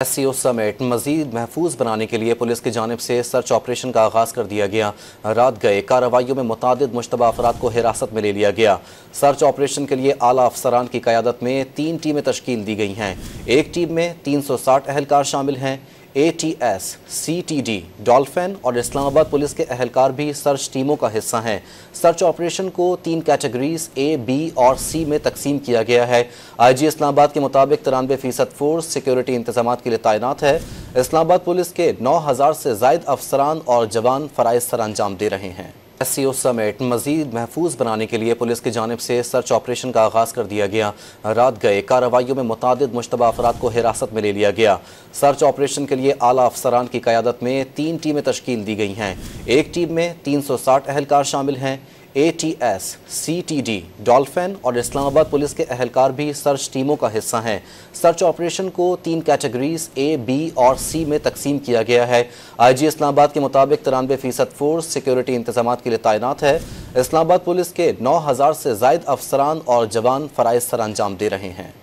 SCO समेत मजीद महफूज बनाने के लिए पुलिस की जानिब से सर्च ऑपरेशन का आगाज़ कर दिया गया। रात गए कार्रवाइयों में मुतादिद मुश्तबा अफराद को हिरासत में ले लिया गया। सर्च ऑपरेशन के लिए आला अफसरान की क़यादत में 3 टीमें तश्कील दी गई हैं। एक टीम में 360 अहलकार शामिल हैं। ATS, CTD, डॉल्फिन और इस्लामाबाद पुलिस के अहलकार भी सर्च टीमों का हिस्सा हैं। सर्च ऑपरेशन को 3 कैटेगरीज A, B और C में तकसीम किया गया है। IG इस्लामाबाद के मुताबिक 93% फोर्स सिक्योरिटी इंतजामात के लिए तैनात है। इस्लामाबाद पुलिस के 9000 से ज़ायद अफसरान और जवान फ़राइज़ सर अंजाम दे रहे हैं। SCO समेत मजीद महफूज बनाने के लिए पुलिस की जानिब से सर्च ऑपरेशन का आगाज़ कर दिया गया। रात गए कार्रवाइयों में मुतादिद मुश्तबा अफराद को हिरासत में ले लिया गया। सर्च ऑपरेशन के लिए आला अफसरान की क़यादत में 3 टीमें तश्कील दी गई हैं। एक टीम में 360 अहलकार शामिल हैं। ATS, CTD, डॉल्फिन और इस्लामाबाद पुलिस के अहलकार भी सर्च टीमों का हिस्सा हैं। सर्च ऑपरेशन को 3 कैटेगरीज A, B और C में तकसीम किया गया है। IG इस्लामाबाद के मुताबिक 93% फोर्स सिक्योरिटी इंतजामात के लिए तैनात है। इस्लामाबाद पुलिस के 9000 से ज़ायद अफसरान और जवान फ़राइज़ सर अंजाम दे रहे हैं।